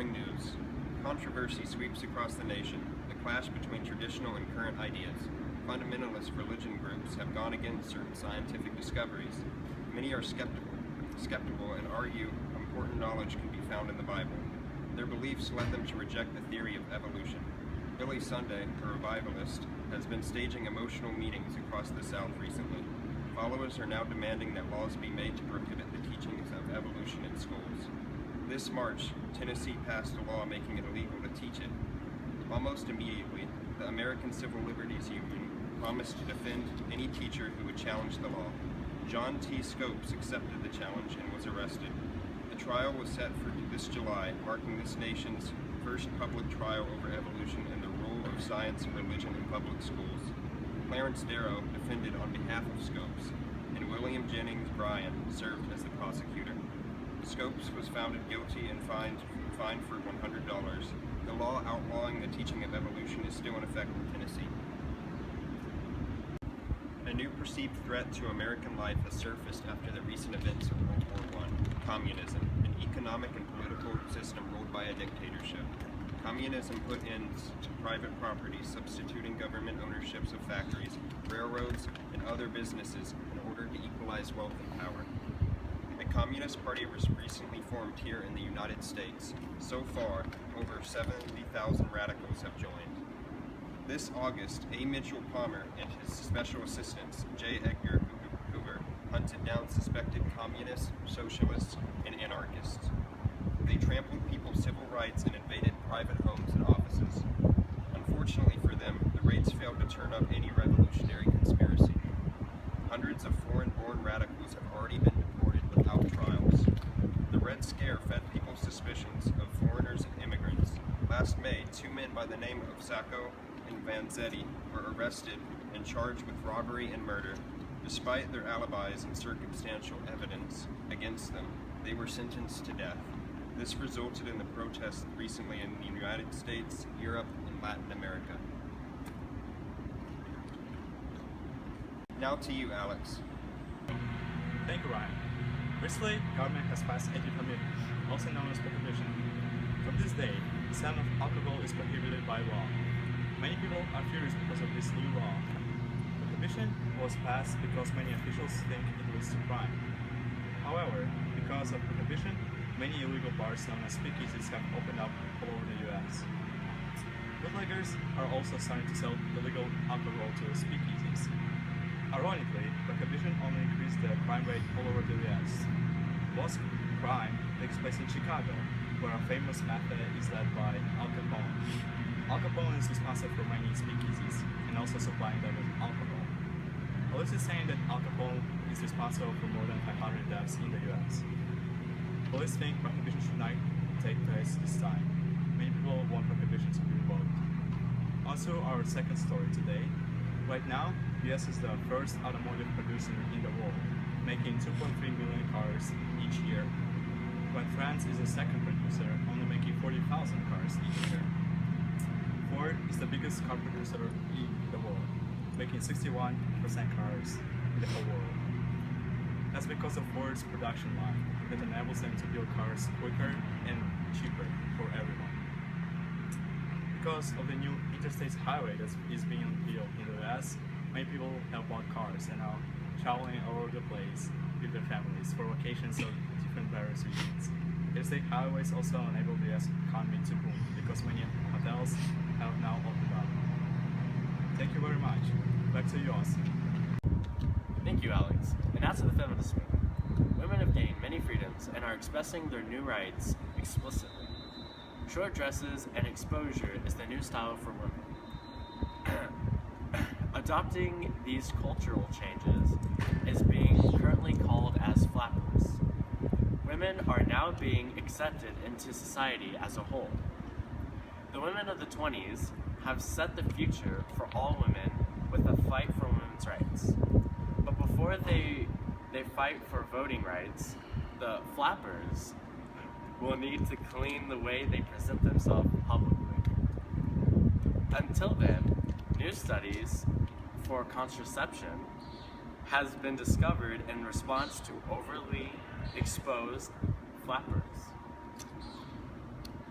Soaring news. Controversy sweeps across the nation, the clash between traditional and current ideas. Fundamentalist religion groups have gone against certain scientific discoveries. Many are skeptical and argue important knowledge can be found in the Bible. Their beliefs led them to reject the theory of evolution. Billy Sunday, a revivalist, has been staging emotional meetings across the South recently. Followers are now demanding that laws be made to prohibit the teachings of evolution in schools. This March, Tennessee passed a law making it illegal to teach it. Almost immediately, the American Civil Liberties Union promised to defend any teacher who would challenge the law. John T. Scopes accepted the challenge and was arrested. The trial was set for this July, marking this nation's first public trial over evolution and the role of science and religion in public schools. Clarence Darrow defended on behalf of Scopes, and William Jennings Bryan served as the prosecutor. Scopes was found guilty and fined for $100. The law outlawing the teaching of evolution is still in effect in Tennessee. A new perceived threat to American life has surfaced after the recent events of World War I, communism, an economic and political system ruled by a dictatorship. Communism put ends to private property, substituting government ownerships of factories, railroads, and other businesses in order to equalize wealth and power. A communist party was recently formed here in the United States. So far, over 70,000 radicals have joined. This August, A. Mitchell Palmer and his special assistants, J. Edgar Hoover, hunted down suspected communists, socialists, and anarchists. They trampled people's civil rights and invaded private homes and offices. Unfortunately for them, the raids failed to turn up any revolutionary conspiracy. Hundreds of foreign-born radicals have already been deported without trials. The Red Scare fed people's suspicions of foreigners and immigrants. Last May, 2 men by the name of Sacco and Vanzetti were arrested and charged with robbery and murder. Despite their alibis and circumstantial evidence against them, they were sentenced to death. This resulted in the protests recently in the United States, Europe, and Latin America. Now to you, Alex. Thank you, Ryan. Recently, government has passed anti-permit, also known as prohibition. From this day, the sale of alcohol is prohibited by law. Many people are furious because of this new law. Prohibition was passed because many officials think it leads to crime. However, because of prohibition, many illegal bars known as speakeasies have opened up all over the US. Bootleggers are also starting to sell illegal alcohol to speakeasies. Ironically, prohibition only increased the crime rate all over the US. Most crime takes place in Chicago, where a famous mafia is led by Al Capone. Al Capone is responsible for many speakeasies and also supplying them with alcohol. Police is saying that Al Capone is responsible for more than 500 deaths in the US. Police think prohibition should not take place this time. Many people want prohibition to be revoked. Also, our second story today. Right now, US is the first automotive producer in the world, making 2.3 million cars each year, when France is the second producer, only making 40,000 cars each year. Ford is the biggest car producer in the world, making 61% cars in the whole world. That's because of Ford's production line that enables them to build cars quicker and cheaper for everyone. Because of the new interstate highway that is being built in the US, many people have bought cars and are traveling all over the place with their families for vacations of different various reasons. Interstate highways also enable the US economy to boom because many hotels have now opened up. Thank you very much. Back to you, Austin. Thank you, Alex. And now to the feminist movement. Women have gained many freedoms and are expressing their new rights explicitly. Short dresses and exposure is the new style for women. Adopting these cultural changes is being currently called as flappers. Women are now being accepted into society as a whole. The women of the 20s have set the future for all women with a fight for women's rights. But before they fight for voting rights, the flappers will need to clean the way they present themselves publicly. Until then, new studies for contraception has been discovered in response to overly exposed flappers.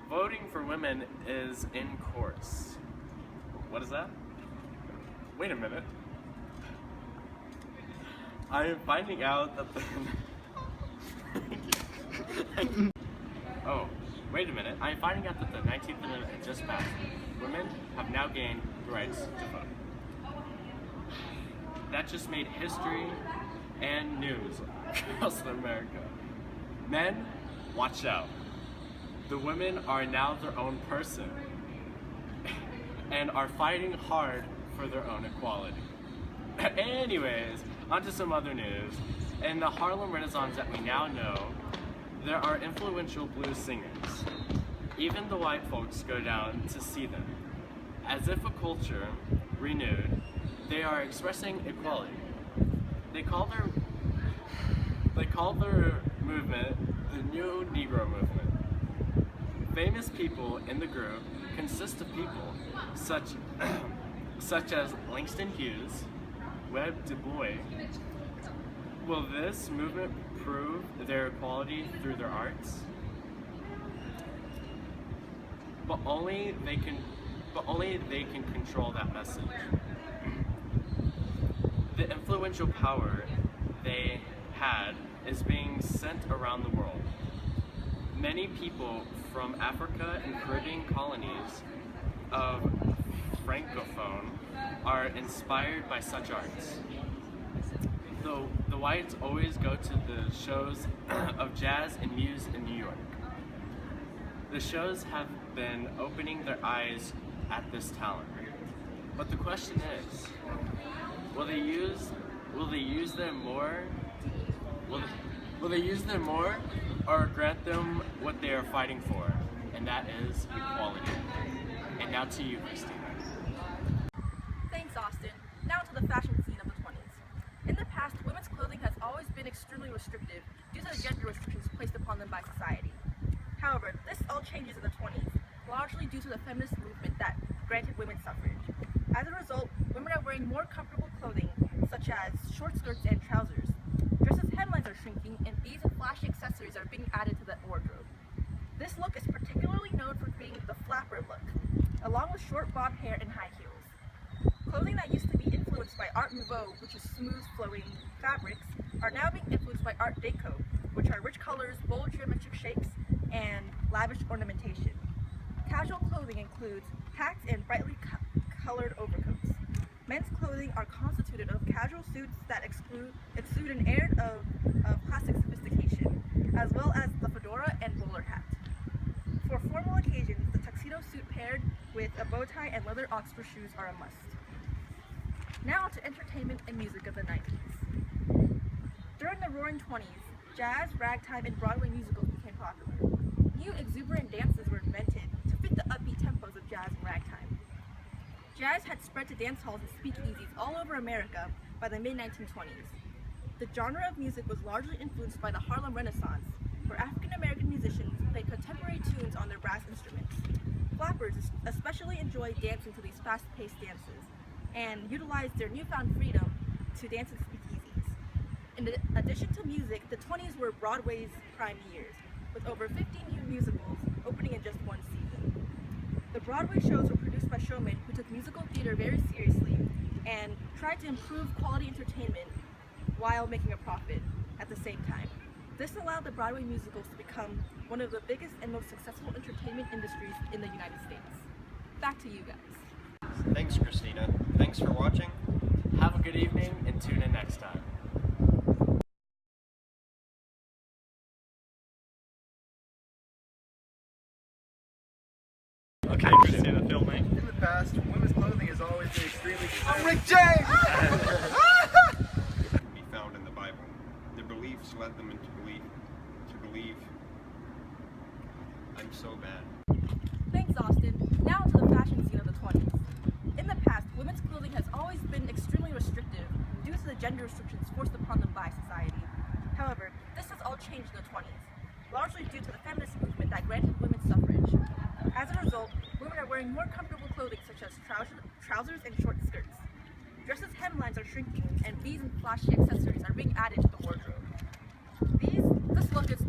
voting for women is in course. What is that? Wait a minute. I am finding out that the Oh, wait a minute. I am finding out that the 19th Amendment just passed. Women have now gained the rights to vote. That just made history and news across America. Men, watch out. The women are now their own person and are fighting hard for their own equality. Anyways, on to some other news. In the Harlem Renaissance that we now know, there are influential blues singers. Even the white folks go down to see them. As if a culture renewed, they are expressing equality. They call their movement the New Negro Movement. Famous people in the group consist of people such as Langston Hughes, Webb Du Bois. Will this movement prove their equality through their arts? But only they can control that message. The influential power they had is being sent around the world. Many people from Africa and Caribbean colonies of Francophone are inspired by such arts. Though the whites always go to the shows of jazz and muse in New York. The shows have been opening their eyes at this talent. But the question is, will they use them more? Will they use them more, or grant them what they are fighting for, and that is equality? And now to you, Christina. Thanks, Austin. Now to the fashion scene of the 20s. In the past, women's clothing has always been extremely restrictive due to the gender restrictions placed upon them by society. However, this all changes in the 20s, largely due to the feminist movement that granted women suffrage. As a result, women are wearing more comfortable clothing, such as short skirts and trousers. Dresses' hemlines are shrinking, and beads and flashy accessories are being added to the wardrobe. This look is particularly known for being the flapper look, along with short bob hair and high heels. Clothing that used to be influenced by Art Nouveau, which is smooth flowing fabrics, are now being influenced by Art Deco, which are rich colors, bold geometric shapes, and lavish ornamentation. Casual clothing includes hats and brightly colored overcoats. Men's clothing are constituted of casual suits that exude an air of classic sophistication, as well as the fedora and bowler hat. For formal occasions, the tuxedo suit paired with a bow tie and leather Oxford shoes are a must. Now to entertainment and music of the 90s. During the Roaring 20s, jazz, ragtime, and Broadway musicals became popular. New exuberant dances were invented to fit the upbeat tempos of jazz and ragtime. Jazz had spread to dance halls and speakeasies all over America by the mid-1920s. The genre of music was largely influenced by the Harlem Renaissance, where African-American musicians played contemporary tunes on their brass instruments. Flappers especially enjoyed dancing to these fast-paced dances, and utilized their newfound freedom to dance in speakeasies. In addition to music, the 20s were Broadway's prime years, with over 50 new musicals opening in just one season. The Broadway shows were produced by showmen who took musical theater very seriously and tried to improve quality entertainment while making a profit at the same time. This allowed the Broadway musicals to become one of the biggest and most successful entertainment industries in the United States. Back to you guys. Thanks, Christina. Thanks for watching. Have a good evening and tune in next time. Okay, Christina, filming. In the past, women's clothing has always been extremely I'm Rick James! Be found in the Bible. Their beliefs led them into believe. I'm so bad. Thanks, Austin. Now to the fashion scene of the 20s. In the past, women's clothing has always been extremely restrictive due to the gender restrictions forced upon them by society. However, this has all changed in the 20s, largely due to the feminist movement that granted women suffrage. As a result, women are wearing more comfortable clothing such as trousers and short skirts. Dresses' hemlines are shrinking, and beads and flashy accessories are being added to the wardrobe. This look is